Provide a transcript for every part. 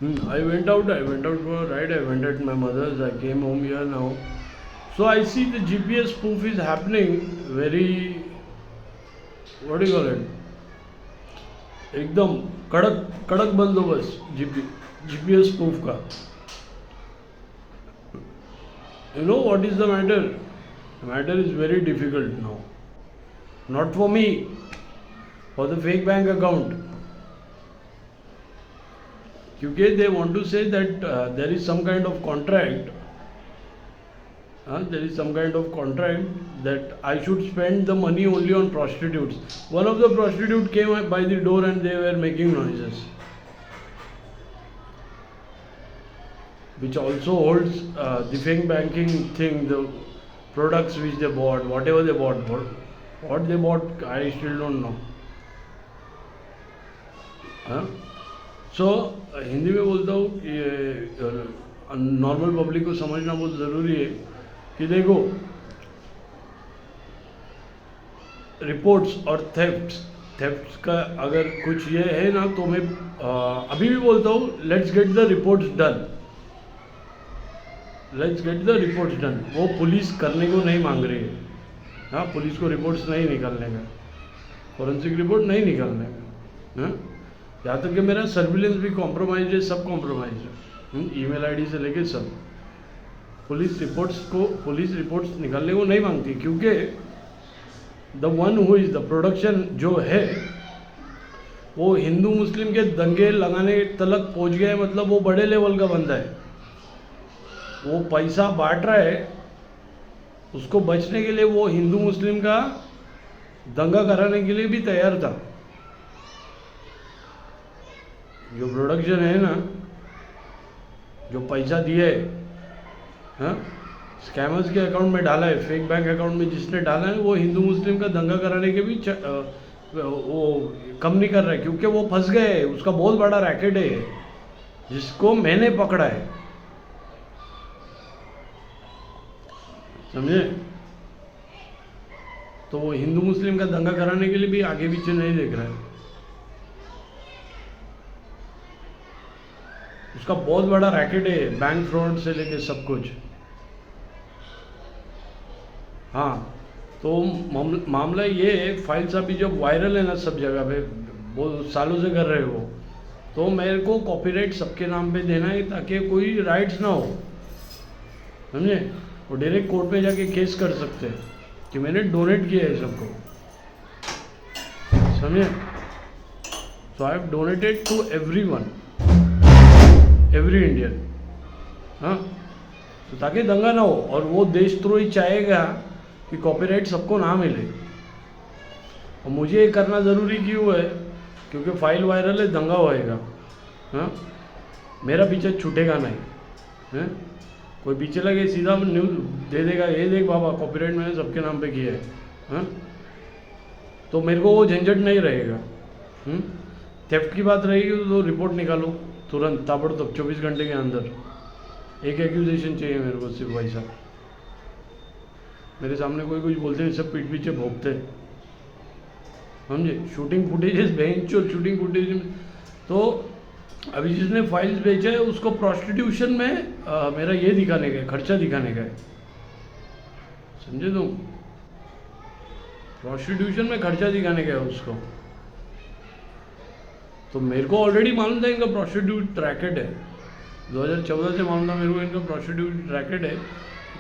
I went out. I went out for a ride. I went at my mother's. I came home here now. So I see the GPS spoof is happening very. What do you call it? एकदम कड़क कड़क बंदोबस्त GPS spoof का. You know what is the matter? The matter is very difficult now. Not for me, for the fake bank account. क्योंकि they want to say that there is some kind of contract. There is some kind of contract that I should spend the money only on prostitutes. One of the prostitutes came by the door and they were making noises, which also holds the fake banking thing, the products which they bought, whatever they bought, what they bought, I still don't know. सो हिंदी में बोलता हूँ, ये normal public को समझना बहुत ज़रूरी है कि देखो, रिपोर्ट्स और थेफ्ट्स का अगर कुछ ये है ना, तो मैं अभी भी बोलता हूँ, let's get the reports done. Let's get the reports done. वो पुलिस करने को नहीं मांग रही है. हाँ, पुलिस को रिपोर्ट्स नहीं निकालने का, फॉरेंसिक रिपोर्ट नहीं निकालने का. हाँ, यहाँ तक कि मेरा सर्विलेंस भी कॉम्प्रोमाइज है, सब कॉम्प्रोमाइज है. ईमेल आईडी से लेके सब. पुलिस रिपोर्ट्स निकालने को नहीं मांगती, क्योंकि the one who is the production जो है वो हिंदू मुस्लिम के दंगे लगाने तलक पहुँच गया है. मतलब वो बड़े लेवल का बंदा है, वो पैसा बांट रहा है. उसको बचने के लिए वो हिंदू मुस्लिम का दंगा कराने के लिए भी तैयार था. जो प्रोडक्शन है ना, जो पैसा दिया है, हाँ, स्कैमर्स के अकाउंट में डाला है, फेक बैंक अकाउंट में जिसने डाला है, वो हिंदू मुस्लिम का दंगा कराने के भी वो कम नहीं कर रहा है. क्योंकि वो फंस गए. उसका बहुत बड़ा रैकेट है जिसको मैंने पकड़ा है. समझे? तो वो हिंदू मुस्लिम का दंगा कराने के लिए भी आगे पीछे नहीं देख रहा है. उसका बहुत बड़ा रैकेट है, बैंक फ्रॉड से लेके सब कुछ. हाँ, तो मामला ये है, फाइल्स अभी जब वायरल है ना सब जगह पे, बहुत सालों से कर रहे हो, तो मेरे को कॉपीराइट सबके नाम पे देना है ताकि कोई राइट्स ना हो. समझे? वो डायरेक्ट कोर्ट में जाके केस कर सकते हैं कि मैंने डोनेट किया है सबको. समझे? So I have donated to everyone, every Indian. हाँ, तो ताकि दंगा ना हो. और वो देशद्रोही चाहेगा कि कॉपीराइट सबको ना मिले. और मुझे ये करना ज़रूरी क्यों है? क्योंकि फाइल वायरल है, दंगा होएगा. हाँ, मेरा पीछे छूटेगा नहीं. हैं, कोई पीछे लगे सीधा न्यूज़ दे देगा, ये देख बाबा कॉपीराइट मैंने सबके नाम पे किया है. हाँ, तो मेरे को वो झंझट नहीं रहेगा. थेफ्ट की बात रहेगी तो रिपोर्ट निकालो तुरंत, ताबड़तोड़ 24 घंटे के अंदर. एक एक्यूजेशन चाहिए मेरे को सिर्फ वैसा. मेरे सामने कोई कुछ बोलते हैं, सब पीठ पीछे भोगते. समझे? शूटिंग फुटेजेस, बेंचो शूटिंग फुटेज में. तो अभी जिसने फाइल्स बेचा है उसको प्रोस्टिट्यूशन में मेरा ये दिखाने का है, खर्चा दिखाने का है. समझे तुम? प्रोस्टिट्यूशन में खर्चा दिखाने का है उसको. तो मेरे को ऑलरेडी मालूम था इनका प्रोस्टिट्यूट रैकेट है. 2014 से मालूम था मेरे को इनका प्रोस्टिट्यूट रैकेट है.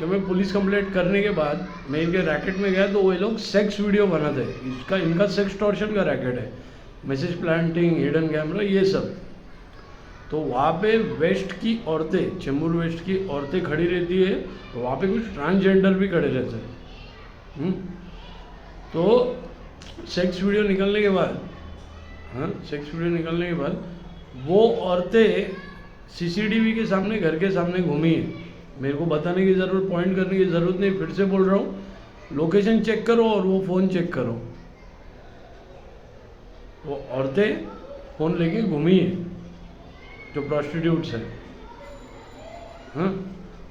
जब मैं पुलिस कंप्लेंट करने के बाद मैं इनके रैकेट में गया तो वो लोग सेक्स वीडियो बनाते हैं. इनका सेक्स टॉर्शन का रैकेट है. मैसेज प्लांटिंग, हिडन कैमरा, ये सब. तो वहाँ पे वेस्ट की औरतें, चेंबूर वेस्ट की औरतें खड़ी रहती है. तो वहाँ पे कुछ ट्रांसजेंडर भी खड़े रहते हैं. तो सेक्स वीडियो निकलने के बाद, हाँ, सेक्स वीडियो निकलने के बाद वो औरतें सीसीटीवी के सामने, घर के सामने घूमी है. मेरे को बताने की ज़रूरत, पॉइंट करने की ज़रूरत नहीं. फिर से बोल रहा हूँ, लोकेशन चेक करो और वो फ़ोन चेक करो. वो औरतें फ़ोन लेके घूमी है जो प्रोस्टिट्यूट्स है. हाँ,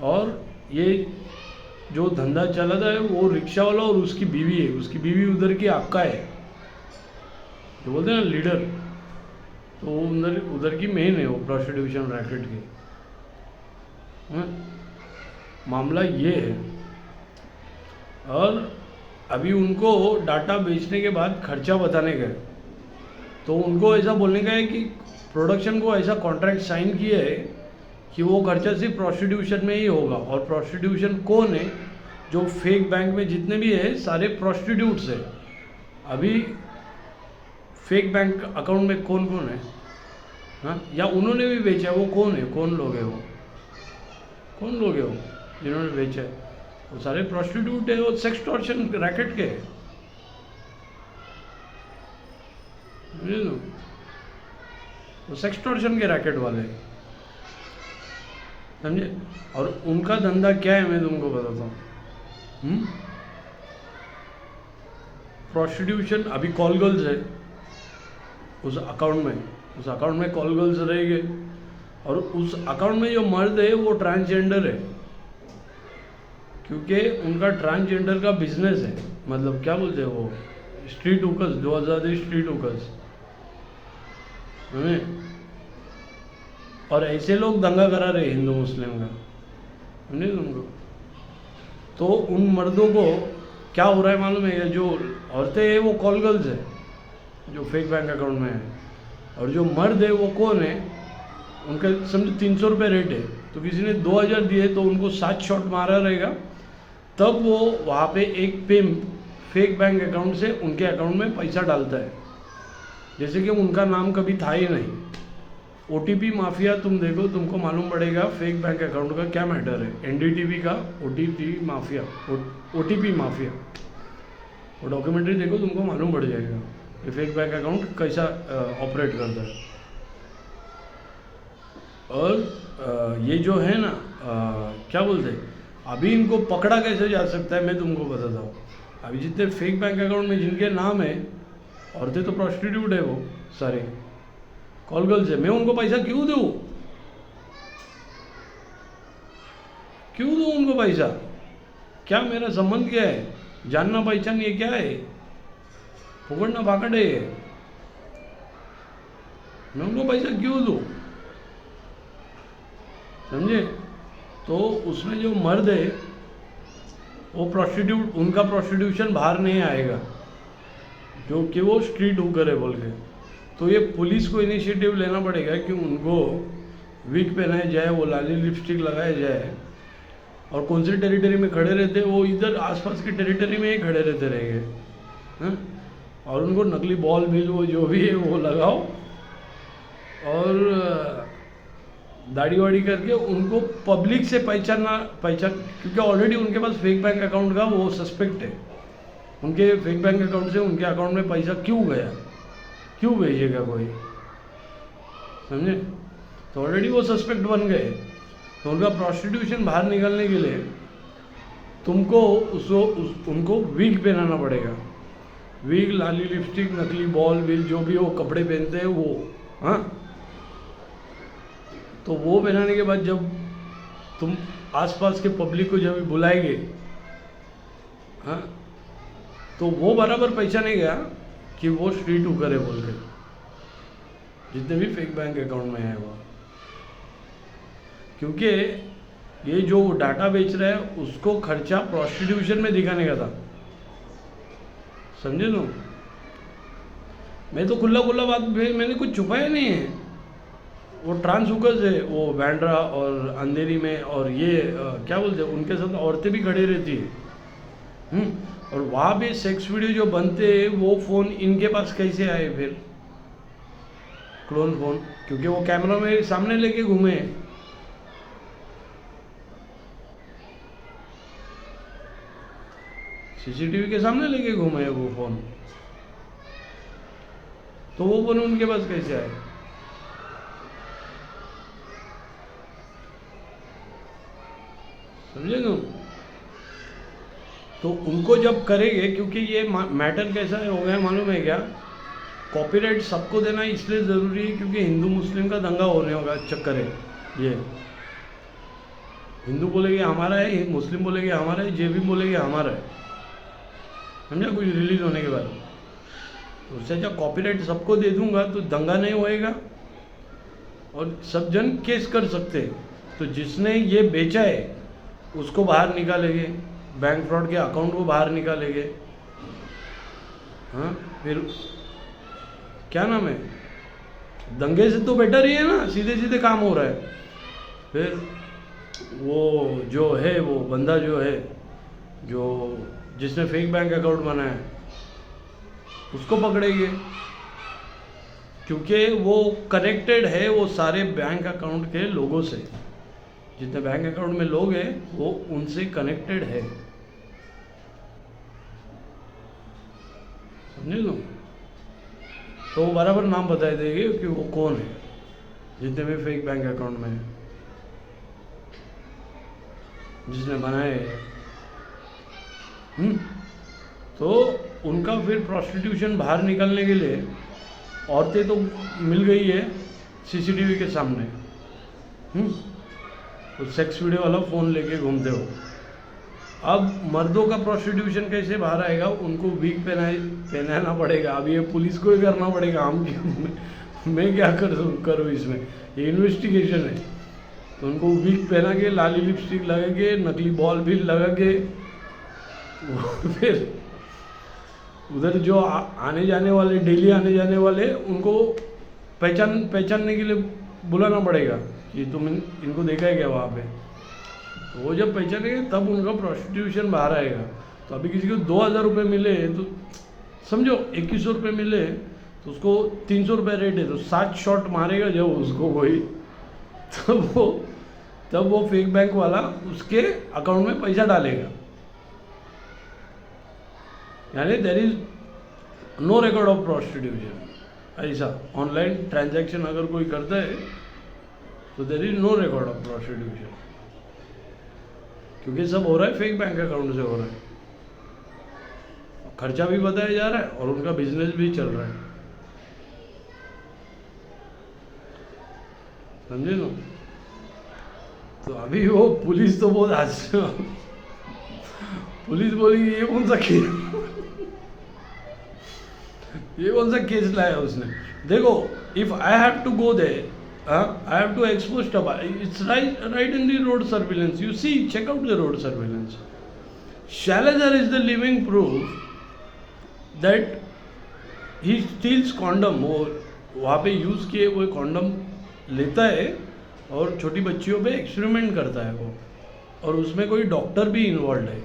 और ये जो धंधा चलाता है वो रिक्शा वाला और उसकी बीवी है. उसकी बीवी उधर की आपका है, जो बोलते हैं ना लीडर. तो वो उधर उधर की मेन है वो प्रोस्टिट्यूशन रैकेट की। हाँ? मामला ये है। और अभी उनको डाटा बेचने के बाद खर्चा बताने का है, तो उनको ऐसा बोलने का है कि प्रोडक्शन को ऐसा कॉन्ट्रैक्ट साइन किया है कि वो खर्चा सिर्फ प्रोस्टिट्यूशन में ही होगा। और प्रोस्टिट्यूशन कौन है? जो फेक बैंक में जितने भी है सारे प्रोस्टिट्यूट्स है। अभी फेक बैंक अकाउंट में कौन कौन है? हाँ, या उन्होंने भी बेचा है, वो कौन है? कौन लोग है वो? कौन लोग है वो जिन्होंने बेचा है? वो सारे प्रोस्टिट्यूट है, वो सेक्सटॉर्शन रैकेट के है, समझे ना? वो सेक्सटॉर्शन के रैकेट वाले हैं, समझे? और उनका धंधा क्या है मैं तुमको बताता हूँ। प्रोस्टिट्यूशन, अभी कॉल गर्ल्स है उस अकाउंट में कॉल गर्ल्स रहेंगे। और उस अकाउंट में जो मर्द है वो ट्रांसजेंडर है, क्योंकि उनका ट्रांसजेंडर का बिजनेस है। मतलब क्या बोलते हैं वो, स्ट्रीट हुकर्स, जो आज़ादी स्ट्रीट हुकर्स, और ऐसे लोग दंगा करा रहे हिंदू मुस्लिम का, समझे तुमको? तो उन मर्दों को क्या हो रहा है मालूम है? जो औरतें हैं वो कॉल गर्ल्स है जो फेक बैंक अकाउंट में है, और जो मर्द है वो कौन है? उनका समझो 300 रुपये रेट है, तो किसी ने 2000 दिए तो उनको 7 शॉट मारा रहेगा, तब वो वहाँ पे एक पिम्प फेक बैंक अकाउंट से उनके अकाउंट में पैसा डालता है, जैसे कि उनका नाम कभी था ही नहीं। OTP माफिया तुम देखो, तुमको मालूम पड़ेगा फेक बैंक अकाउंट का क्या मैटर है। NDTV का OTP माफिया, OTP माफिया, वो डॉक्यूमेंट्री देखो, तुमको मालूम पड़ जाएगा कि फेक बैंक अकाउंट कैसा ऑपरेट करता है। और ये जो है ना, क्या बोलते हैं, अभी इनको पकड़ा कैसे जा सकता है मैं तुमको बताता हूँ। अभी जितने फेक बैंक अकाउंट में जिनके नाम है, औरतें तो प्रोस्टिट्यूट है, वो सारे कॉल गर्ल्स है, मैं उनको पैसा क्यों दूँ? क्यों दूँ उनको पैसा? क्या मेरा संबंध क्या है? जानना पहचान ये क्या है? फुकड़ना फाकड़ है ये? मैं उनको पैसा क्यों दूँ? समझे? तो उसमें जो मर्द है वो प्रोस्टिट्यूट, उनका प्रोस्टिट्यूशन बाहर नहीं आएगा, जो कि वो स्ट्रीट हुकर है बोल के। तो ये पुलिस को इनिशिएटिव लेना पड़ेगा कि उनको विग पहनाया जाए, वो लाली लिपस्टिक लगाया जाए, और कौन सी टेरिटरी में खड़े रहते वो इधर आसपास की टेरिटरी में ही खड़े रहते रहेंगे। और उनको नकली बॉल बिल वो जो भी है वो लगाओ, और दाढ़ी वाड़ी करके उनको पब्लिक से पहचान, क्योंकि ऑलरेडी उनके पास फेक बैंक अकाउंट का वो सस्पेक्ट है। उनके फेक बैंक अकाउंट से उनके अकाउंट में पैसा क्यों गया, क्यों भेजेगा कोई, समझे? तो ऑलरेडी वो सस्पेक्ट बन गए। तो उनका प्रोस्टिट्यूशन बाहर निकलने के लिए तुमको उनको विग पहनाना पड़ेगा। विग, लाली लिपस्टिक, नकली बॉल बिल, जो भी वो कपड़े पहनते हैं वो, हाँ। तो वो पहनाने के बाद जब तुम आसपास के पब्लिक को जब बुलाएंगे, हाँ, तो वो बराबर पहचानेगा कि वो स्ट्रीट हुकर है बोल के, जितने भी फेक बैंक अकाउंट में है वो। क्योंकि ये जो डाटा बेच रहा है उसको खर्चा प्रोस्टिट्यूशन में दिखाने का था, समझे तुम? मैं तो खुला बात, मैंने कुछ छुपाया नहीं है। वो ट्रांस हुकर्स है, वो बैंड्रा और अंधेरी में, और ये क्या बोलते हैं, उनके साथ औरतें भी खड़ी रहती है। और वहाँ पे सेक्स वीडियो जो बनते हैं वो फ़ोन इनके पास कैसे आए फिर, क्लोन फ़ोन? क्योंकि वो कैमरा में सामने लेके घूमे, CCTV के सामने लेके घूमे वो फ़ोन, तो वो फ़ोन उनके पास कैसे आए? समझे तुम? तो उनको जब करेंगे, क्योंकि ये मैटर कैसा हो गया मालूम है क्या? कॉपीराइट सबको देना इसलिए ज़रूरी है क्योंकि हिंदू मुस्लिम का दंगा होने होगा, चक्कर है ये। हिंदू बोलेंगे हमारा है, मुस्लिम बोलेंगे हमारा है, जे भी बोलेंगे हमारा है, समझा? कुछ रिलीज होने के बाद उससे अच्छा कॉपीराइट सबको दे दूंगा तो दंगा नहीं होएगा और सब जन केस कर सकते हैं। तो जिसने ये बेचा है उसको बाहर निकालेंगे, बैंक फ्रॉड के अकाउंट को बाहर निकालेंगे। हाँ, फिर क्या नाम है, दंगे से तो बेटर ही है ना, सीधे सीधे काम हो रहा है। फिर वो जो है, वो बंदा जो है, जो जिसने फेक बैंक अकाउंट बनाया उसको पकड़ेंगे, क्योंकि वो कनेक्टेड है वो सारे बैंक अकाउंट के लोगों से। जितने बैंक अकाउंट में लोग हैं वो उनसे कनेक्टेड है, समझे लो। तो वो बराबर नाम बता देंगे कि वो कौन है जितने भी फेक बैंक अकाउंट में है, जिसने बनाए हैं। तो उनका फिर प्रोस्टिट्यूशन बाहर निकलने के लिए औरतें तो मिल गई है सीसीटीवी के सामने। तो सेक्स वीडियो वाला फ़ोन लेके घूमते हो। अब मर्दों का प्रोस्टिट्यूशन कैसे बाहर आएगा, उनको वीक पहनाना पड़ेगा। अब ये पुलिस को ही करना पड़ेगा, हम मैं क्या करूँ इसमें, ये इन्वेस्टिगेशन है। तो उनको वीक पहना के, लाली लिपस्टिक लगा के, नकली बॉल भी लगा के, फिर उधर जो आने जाने वाले, डेली आने जाने वाले, उनको पहचानने के लिए बुलाना पड़ेगा कि तुम इनको देखा है क्या वहाँ पे। तो वो जब पहचानेंगे तब उनका प्रोस्टिट्यूशन बाहर आएगा। तो अभी किसी को 2000 रुपये मिले तो समझो 2100 रुपये मिले तो उसको 300 रुपये रेट है, तो 7 शॉट मारेगा जब उसको कोई, तब वो फेक बैंक वाला उसके अकाउंट में पैसा डालेगा। यानी there is no record of prostitution. ऐसा ऑनलाइन ट्रांजैक्शन अगर कोई करता है तो there is no record of prostitution, क्योंकि सब हो रहा है फेक बैंक अकाउंट से हो रहा है, खर्चा भी बताया जा रहा है और उनका बिजनेस भी चल रहा है, समझे ना। तो अभी वो पुलिस तो बहुत आज पुलिस बोली ये कौन सा केस ये कौन सा केस लाया उसने। देखो, if I have to go there, I have to expose stuff. It's right in the road surveillance. You see, check out the road surveillance. Shalajar is the living proof that he steals condom. वो वहाँ पे use किए वो condom लेता है और छोटी बच्चियों पे एक्सपेरिमेंट करता है वो, और उसमें कोई डॉक्टर भी इन्वॉल्व है,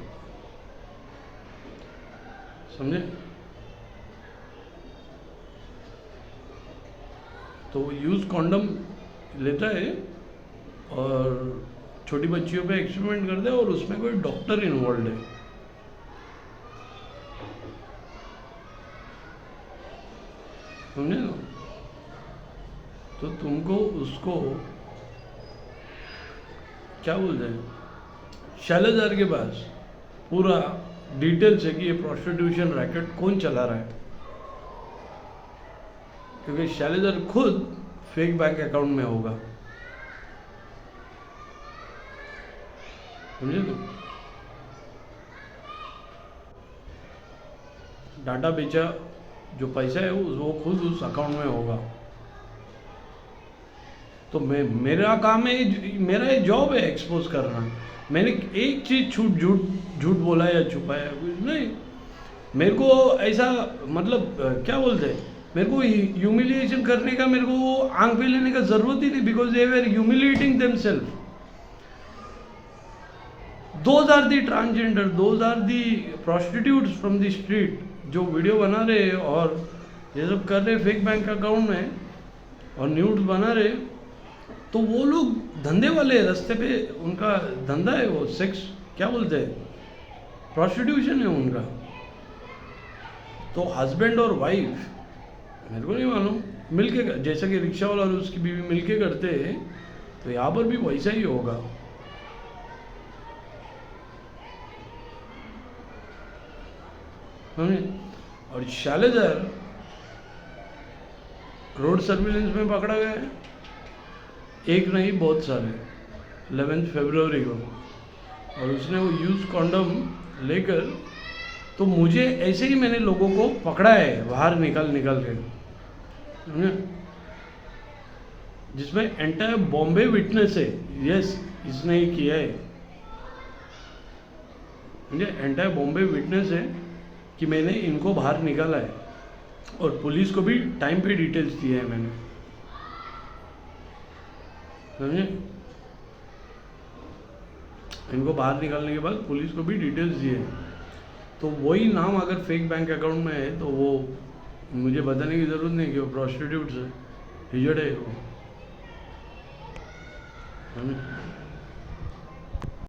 समझे। तो वो यूज़ कॉन्डम लेता है और छोटी बच्चियों पे एक्सपेरिमेंट करता है और उसमें कोई डॉक्टर इन्वॉल्व है, समझे ना। तो तुमको उसको क्या बोलते हैं, शैलेजार के पास पूरा डिटेल्स है कि ये प्रोस्टिट्यूशन रैकेट कौन चला रहा है, क्योंकि शैलेजार खुद फेक बैंक अकाउंट में होगा, समझे तो। डाटा बेचा, जो पैसा है वो खुद उस अकाउंट में होगा। तो मेरा काम है, मेरा ये जॉब है एक्सपोज करना। मैंने एक चीज़ झूठ बोला या छुपाया कुछ नहीं। मेरे को ऐसा मतलब क्या बोलते हैं, मेरे को ह्यूमिलिएशन करने का, मेरे को आंख पे लेने का जरूरत ही नहीं, because they were humiliating themselves. Those are the transgender, those are the prostitutes from the street, जो वीडियो बना रहे और ये सब कर रहे फेक बैंक अकाउंट में और न्यूड्स बना रहे। तो वो लोग धंधे वाले, रास्ते पे उनका धंधा है, वो सेक्स क्या बोलते हैं, प्रोस्टिट्यूशन है उनका। तो हस्बैंड और वाइफ, मेरे को नहीं मालूम, मिलके, जैसा कि रिक्शा वाला और उसकी बीवी मिलके करते हैं, तो यहाँ पर भी वैसा ही होगा। और शैलेजार रोड सर्विलेंस में पकड़ा गया है, एक नहीं बहुत सारे, 11 फरवरी को। और उसने वो यूज कॉन्डम लेकर तो मुझे ऐसे ही मैंने लोगों को पकड़ा है बाहर निकल निकल के, समझे? जिसमें एंटायर बॉम्बे विटनेस है, यस इसने ही किया है, मुझे एंटायर बॉम्बे विटनेस है कि मैंने इनको बाहर निकाला है, और पुलिस को भी टाइम पे डिटेल्स दिए है मैंने, समझे? इनको बाहर निकालने के बाद पुलिस को भी डिटेल्स दिए हैं। तो वही नाम अगर फेक बैंक अकाउंट में है तो वो मुझे बताने की ज़रूरत नहीं कि वो प्रोस्टिट्यूट है, हिजड़ है वो, समझे?